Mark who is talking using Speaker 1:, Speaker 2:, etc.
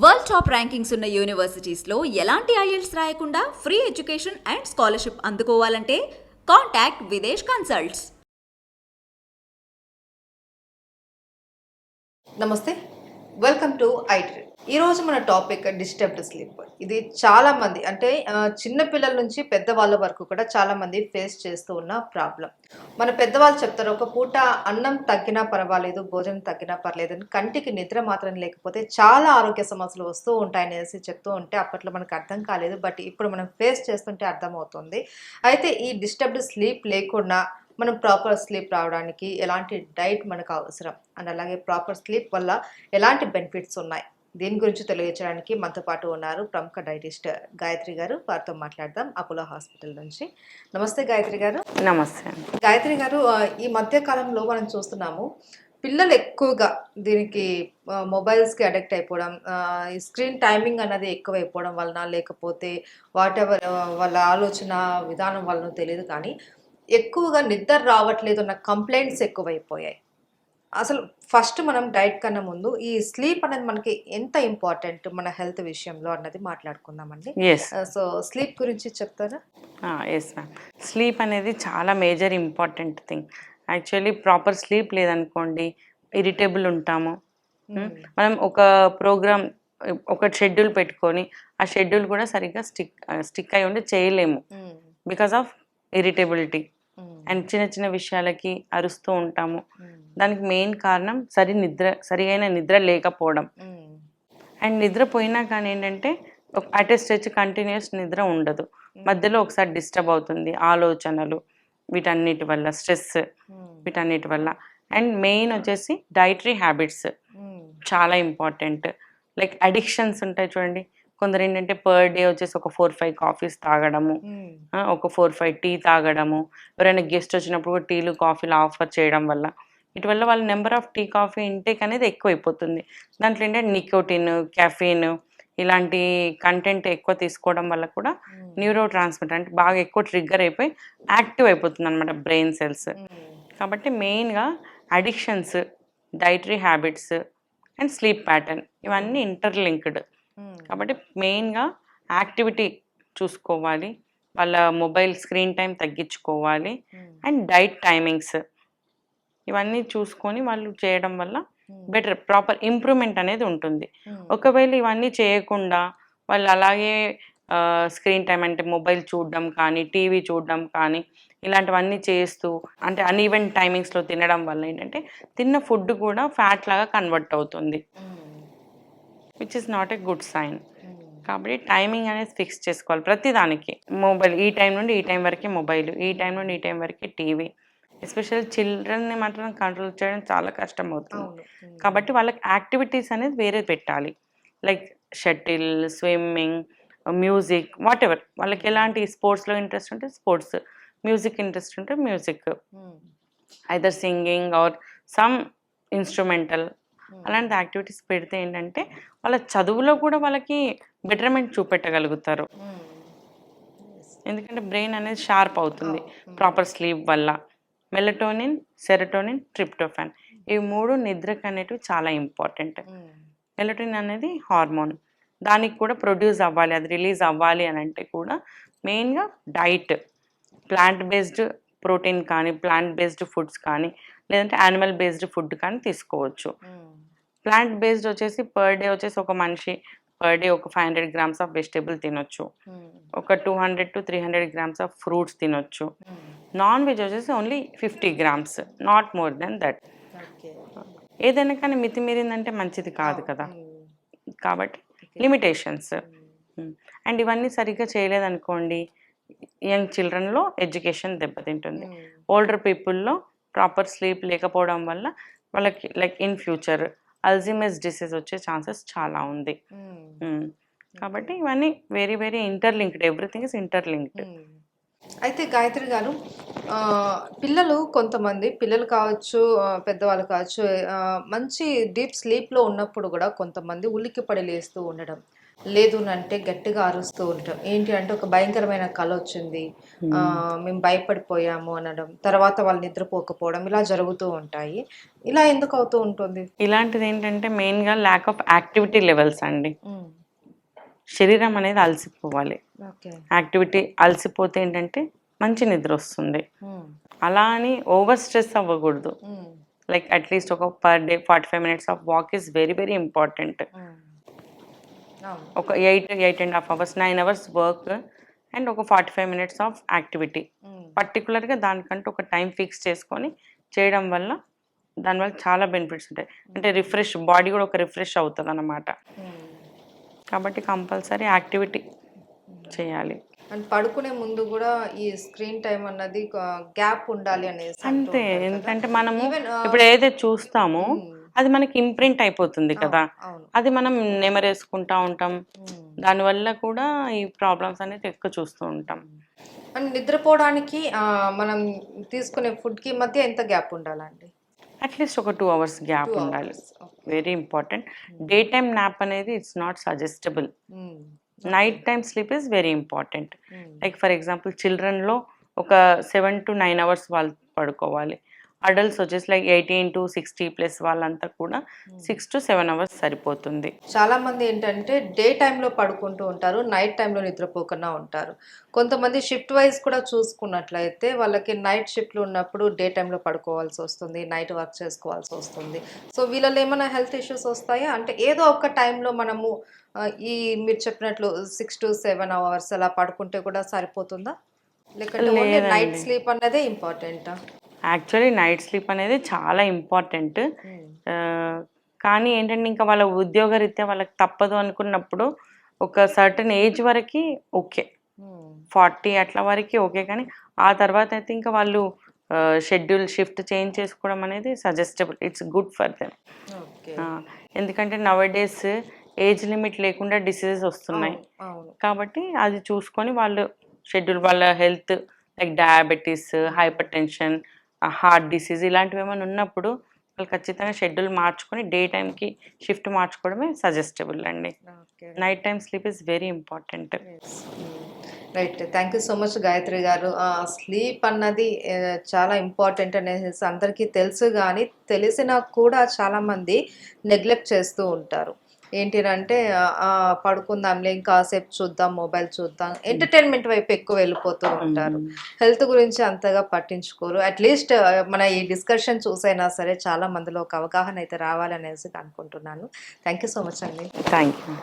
Speaker 1: World top rankings ఉన్న యూనివర్సిటీస్లో ఎలాంటి IELTS రాయకుండా ఫ్రీ ఎడ్యుకేషన్ అండ్ స్కాలర్షిప్ అందుకోవాలంటే కాంటాక్ట్ విదేశ్ కన్సల్ట్స్.
Speaker 2: నమస్తే, వెల్కమ్ టు ఐట్రీ. ఈరోజు మన టాపిక్ డిస్టర్బ్డ్ స్లీప్. ఇది చాలా మంది అంటే చిన్న పిల్లల నుంచి పెద్దవాళ్ళ వరకు కూడా చాలా మంది ఫేస్ చేస్తూ ఉన్న ప్రాబ్లం. మన పెద్దవాళ్ళు చెప్తారు, ఒక పూట అన్నం తగ్గినా పర్వాలేదు, భోజనం తగ్గినా పర్లేదు అని, కంటికి నిద్ర మాత్రం లేకపోతే చాలా ఆరోగ్య సమస్యలు వస్తూ ఉంటాయనేసి చెప్తూ ఉంటే అప్పట్లో మనకు అర్థం కాలేదు. బట్ ఇప్పుడు మనం ఫేస్ చేస్తుంటే అర్థమవుతుంది. అయితే ఈ డిస్టర్బ్డ్ స్లీప్ లేకుండా మనం ప్రాపర్ స్లీప్ రావడానికి ఎలాంటి డైట్ మనకు అవసరం అండ్ అలాగే ప్రాపర్ స్లీప్ వల్ల ఎలాంటి బెనిఫిట్స్ ఉన్నాయి, దీని గురించి తెలియజేయడానికి మనతో పాటు ఉన్నారు ప్రముఖ డైటిస్ట్ గాయత్రి గారు. వారితో మాట్లాడదాం అపోలో హాస్పిటల్ నుంచి. నమస్తే గాయత్రి గారు.
Speaker 3: నమస్తే
Speaker 2: గాయత్రి గారు, ఈ మధ్య కాలంలో మనం చూస్తున్నాము పిల్లలు ఎక్కువగా దీనికి మొబైల్స్కి అడిక్ట్ అయిపోవడం, ఈ స్క్రీన్ టైమింగ్ అన్నది ఎక్కువైపోవడం వలన, లేకపోతే వాట్ ఎవర్ వాళ్ళ ఆలోచన విధానం వలన తెలియదు కానీ ఎక్కువగా నిద్ర రావట్లేదు అన్న కంప్లైంట్స్ ఎక్కువైపోయాయి. అసలు ఫస్ట్ మనం డైట్ కన్నా ముందు ఈ స్లీప్ అనేది మనకి ఎంత ఇంపార్టెంట్ మన హెల్త్ విషయంలో అన్నది మాట్లాడుకుందామండి. సో స్లీప్ గురించి చెప్తారా?
Speaker 3: Yes ma'am. స్లీప్ అనేది చాలా major important thing. Actually proper sleep లేదనుకోండి ఇరిటేబుల్ ఉంటాము. మనం ఒక ప్రోగ్రామ్ ఒక షెడ్యూల్ పెట్టుకొని ఆ షెడ్యూల్ కూడా సరిగ్గా స్టిక్ అయి ఉండి చేయలేము బికాస్ ఆఫ్ ఇరిటేబిలిటీ. అండ్ చిన్న చిన్న విషయాలకి అరుస్తూ ఉంటాము. దానికి మెయిన్ కారణం సరైన నిద్ర లేకపోవడం. అండ్ నిద్రపోయినా కానీ ఏంటంటే అట్ ఏ స్ట్రెచ్ కంటిన్యూస్ నిద్ర ఉండదు, మధ్యలో ఒకసారి డిస్టర్బ్ అవుతుంది, ఆలోచనలు వీటన్నిటి వల్ల, స్ట్రెస్ వీటన్నిటి వల్ల. అండ్ మెయిన్ వచ్చేసి డైటరీ హ్యాబిట్స్ చాలా ఇంపార్టెంట్. లైక్ అడిక్షన్స్ ఉంటాయి చూడండి, కొందరు ఏంటంటే పర్ డే వచ్చేసి ఒక 4-5 కాఫీస్ తాగడము, ఒక 4-5 టీ తాగడము, ఎవరైనా గెస్ట్ వచ్చినప్పుడు టీలు కాఫీలు ఆఫర్ చేయడం వల్ల, వీటి వల్ల వాళ్ళ number of tea coffee intake అనేది ఎక్కువైపోతుంది. దాంట్లో ఏంటంటే నికోటిన్, కెఫీన్ ఇలాంటి కంటెంట్ ఎక్కువ తీసుకోవడం వల్ల కూడా న్యూరో ట్రాన్స్మిటర్ అంటే బాగా ఎక్కువ ట్రిగ్గర్ అయిపోయి యాక్టివ్ అయిపోతుంది అనమాట బ్రెయిన్ సెల్స్. కాబట్టి మెయిన్గా addictions, dietary habits and sleep pattern ఇవన్నీ ఇంటర్లింక్డ్. కాబట్టి మెయిన్గా యాక్టివిటీ చూసుకోవాలి, వాళ్ళ మొబైల్ స్క్రీన్ టైం తగ్గించుకోవాలి, అండ్ డైట్ టైమింగ్స్ ఇవన్నీ చూసుకొని వాళ్ళు చేయడం వల్ల బెటర్ ప్రాపర్ ఇంప్రూవ్మెంట్ అనేది ఉంటుంది. ఒకవేళ ఇవన్నీ చేయకుండా వాళ్ళు అలాగే స్క్రీన్ టైం అంటే మొబైల్ చూడడం కానీ, టీవీ చూడడం కానీ ఇలాంటివన్నీ చేస్తూ అంటే అన్ఈవెన్ టైమింగ్స్లో తినడం వల్ల ఏంటంటే తిన్న ఫుడ్ కూడా ఫ్యాట్ లాగా కన్వర్ట్ అవుతుంది, which is not a good sign. కాబట్టి టైమింగ్ అనేది ఫిక్స్ చేసుకోవాలి ప్రతిదానికి. మొబైల్ ఈ టైం నుండి ఈ టైం వరకే మొబైల్, ఈ టైం నుండి ఈ టైం వరకే టీవీ. ఎస్పెషల్లీ చిల్డ్రన్ని మాత్రం కంట్రోల్ చేయడం చాలా కష్టం అవుతుంది. కాబట్టి వాళ్ళకి యాక్టివిటీస్ అనేది వేరే పెట్టాలి, like shuttle, swimming, music, what ever. వాళ్ళకి ఎలాంటి స్పోర్ట్స్లో ఇంట్రెస్ట్ ఉంటే స్పోర్ట్స్, మ్యూజిక్ ఇంట్రెస్ట్ ఉంటే music, either singing or some instrumental, అలాంటి యాక్టివిటీస్ పెడితే ఏంటంటే వాళ్ళ చదువులో కూడా వాళ్ళకి బెటర్మెంట్ చూపెట్టగలుగుతారు. ఎందుకంటే బ్రెయిన్ అనేది షార్ప్ అవుతుంది ప్రాపర్ స్లీప్ వల్ల. మెలటోనిన్, సెరటోనిన్, ట్రిప్టోఫాన్ ఇవి 3 నిద్రకు అనేటివి చాలా ఇంపార్టెంట్. మెలటోనిన్ అనేది హార్మోన్, దానికి కూడా ప్రొడ్యూస్ అవ్వాలి, అది రిలీజ్ అవ్వాలి అని అంటే కూడా మెయిన్గా డైట్, ప్లాంట్ బేస్డ్ ప్రోటీన్ కానీ, ప్లాంట్ బేస్డ్ ఫుడ్స్ కానీ, లేదంటే యానిమల్ బేస్డ్ ఫుడ్ కానీ తీసుకోవచ్చు. ప్లాంట్ బేస్డ్ వచ్చేసి పర్ డే వచ్చేసి ఒక మనిషి పర్ డే ఒక 500 grams ఆఫ్ వెజిటేబుల్ తినొచ్చు, ఒక 200 to 300 grams ఆఫ్ ఫ్రూట్స్ తినొచ్చు. నాన్ వెజ్ వచ్చేసి only 50 grams, not more than that. ఏదైనా కానీ మితిమీరిందంటే మంచిది కాదు కదా. కాబట్టి లిమిటేషన్స్. అండ్ ఇవన్నీ సరిగ్గా చేయలేదనుకోండి యంగ్ చిల్డ్రన్లో ఎడ్యుకేషన్ దెబ్బతింటుంది. ఓల్డర్ పీపుల్లో ప్రాపర్ స్లీప్ లేకపోవడం వల్ల వాళ్ళకి like in future Alzheimer's disease వచ్చే ఛాన్సెస్ చాలా ఉంది. కాబట్టి ఇవన్నీ very very interlinked, everything is interlinked.
Speaker 2: అయితే గాయత్రి గారు, కొంతమంది పిల్లలు కావచ్చు, పెద్దవాళ్ళు కావచ్చు, మంచి డీప్ స్లీప్లో ఉన్నప్పుడు కూడా కొంతమంది ఉలిక్కిపడి లేస్తూ ఉండడం, లేదు అంటే గట్టిగా అరుస్తూ ఉంటాం. ఏంటి అంటే ఒక భయంకరమైన కల వచ్చింది, మేము భయపడిపోయాము అనడం, తర్వాత వాళ్ళు నిద్రపోకపోవడం ఇలా జరుగుతూ ఉంటాయి. ఇలా ఎందుకు అవుతూ ఉంటుంది?
Speaker 3: ఇలాంటిది ఏంటంటే మెయిన్గా ల్యాక్ ఆఫ్ యాక్టివిటీ లెవెల్స్ అండి. శరీరం అనేది అలసిపోవాలి.
Speaker 2: ఓకే.
Speaker 3: యాక్టివిటీ అలసిపోతే ఏంటంటే మంచి నిద్ర వస్తుంది. అలా అని ఓవర్ స్ట్రెస్ అవ్వకూడదు. లైక్ అట్లీస్ట్ ఒక per day 45 minutes of walk is very very important. ఒక 8.5 అవర్స్ 9 అవర్స్ వర్క్ అండ్ ఒక 45 మినిట్స్ ఆఫ్ యాక్టివిటీ. పర్టికులర్గా దానికంటూ ఒక టైం ఫిక్స్ చేసుకొని చేయడం వల్ల దానివల్ల చాలా బెనిఫిట్స్ ఉంటాయి. అంటే బాడీ కూడా ఒక రిఫ్రెష్ అవుతుంది అన్నమాట. కాబట్టి కంపల్సరీ యాక్టివిటీ చేయాలి.
Speaker 2: అండ్ పడుకునే ముందు కూడా ఈ స్క్రీన్ టైం అన్నది గ్యాప్ ఉండాలి అనేసి అంటూ
Speaker 3: అంతే,
Speaker 2: ఉంటారు కదా.
Speaker 3: ఎందుకంటే మనము
Speaker 2: ఈవెన్
Speaker 3: ఇప్పుడు ఏదైతే చూస్తామో అది మనకి ఇంప్రింట్ అయిపోతుంది కదా.
Speaker 2: అవును.
Speaker 3: అది మనం నెమరేసుకుంటా ఉంటాం. దానివల్ల కూడా ఈ ప్రాబ్లమ్స్ అనేది ఎక్కువ చూస్తూ ఉంటాం.
Speaker 2: అండ్ నిద్రపోవడానికి మనం తీసుకునే ఫుడ్కి మధ్య ఎంత గ్యాప్ ఉండాలండి?
Speaker 3: అట్లీస్ట్ ఒక 2 అవర్స్ గ్యాప్
Speaker 2: 2
Speaker 3: ఉండాలి.
Speaker 2: hours. Okay.
Speaker 3: Very important. Day time nap అనేది it's not suggestible. Night time sleep is very important. Like for example చిల్డ్రన్లో ఒక 7 to 9 అవర్స్ వాళ్ళు పడుకోవాలి. అడల్ట్స్ వచ్చేసి లైక్ 18 to 60+ వాళ్ళంతా కూడా 6 to 7 అవర్స్ సరిపోతుంది.
Speaker 2: చాలా మంది ఏంటంటే డే టైంలో పడుకుంటూ ఉంటారు, నైట్ టైంలో నిద్రపోకుండా ఉంటారు. కొంతమంది షిఫ్ట్ వైజ్ కూడా చూసుకున్నట్లయితే వాళ్ళకి నైట్ షిఫ్ట్లు ఉన్నప్పుడు డే టైంలో పడుకోవాల్సి వస్తుంది, నైట్ వర్క్ చేసుకోవాల్సి వస్తుంది. సో వీళ్ళలో ఏమైనా హెల్త్ ఇష్యూస్ వస్తాయా? అంటే ఏదో ఒక టైంలో మనము ఈ మీరు చెప్పినట్లు 6 to 7 అవర్స్ అలా పడుకుంటే కూడా సరిపోతుందా? లేకంటే ఓన్లీ నైట్
Speaker 3: లేదండి.
Speaker 2: స్లీప్ అన్నదే ఇంపార్టెంటా?
Speaker 3: యాక్చువల్లీ నైట్ స్లీప్ అనేది చాలా ఇంపార్టెంట్. కానీ ఏంటంటే ఇంకా వాళ్ళ ఉద్యోగరీత్యా వాళ్ళకి తప్పదు అనుకున్నప్పుడు ఒక సర్టన్ ఏజ్ వరకు ఓకే, 40 అట్లా వరకు ఓకే. కానీ ఆ తర్వాత అయితే ఇంకా వాళ్ళు షిఫ్ట్ చేంజ్ చేసుకోవడం అనేది suggestible. It's good for them.
Speaker 2: Okay.
Speaker 3: ఎందుకంటే నవడేస్ ఏజ్ లిమిట్ లేకుండా డిసీజెస్ వస్తున్నాయి.
Speaker 2: అవును.
Speaker 3: కాబట్టి అది చూసుకొని వాళ్ళు వాళ్ళ health like diabetes, hyper tension, heart disease ఇలాంటివి ఏమైనా ఉన్నప్పుడు వాళ్ళు ఖచ్చితంగా షెడ్యూల్ మార్చుకొని డే టైంకి షిఫ్ట్ మార్చుకోవడమే సజెస్టబుల్ అండి.
Speaker 2: Okay.
Speaker 3: Night time sleep is very important.
Speaker 2: Right. Thank you so much Gayatri గారు. స్లీప్ అన్నది చాలా ఇంపార్టెంట్ అనేసి అందరికీ తెలుసు, కానీ తెలిసినా కూడా చాలామంది నెగ్లెక్ట్ చేస్తూ ఉంటారు. ఏంటినంటే పడుకుందాంలే, ఇంకాసేపు చూద్దాం, మొబైల్ చూద్దాం, ఎంటర్టైన్మెంట్ వైపు ఎక్కువ వెళ్ళిపోతూ ఉంటారు. హెల్త్ గురించి అంతగా పట్టించుకోరు. అట్లీస్ట్ మన ఈ డిస్కషన్ చూసైనా సరే చాలా మందిలో ఒక అవగాహన అయితే రావాలనేసి అనుకుంటున్నాను. థ్యాంక్ యూ సో మచ్ అండి.
Speaker 3: Thank you.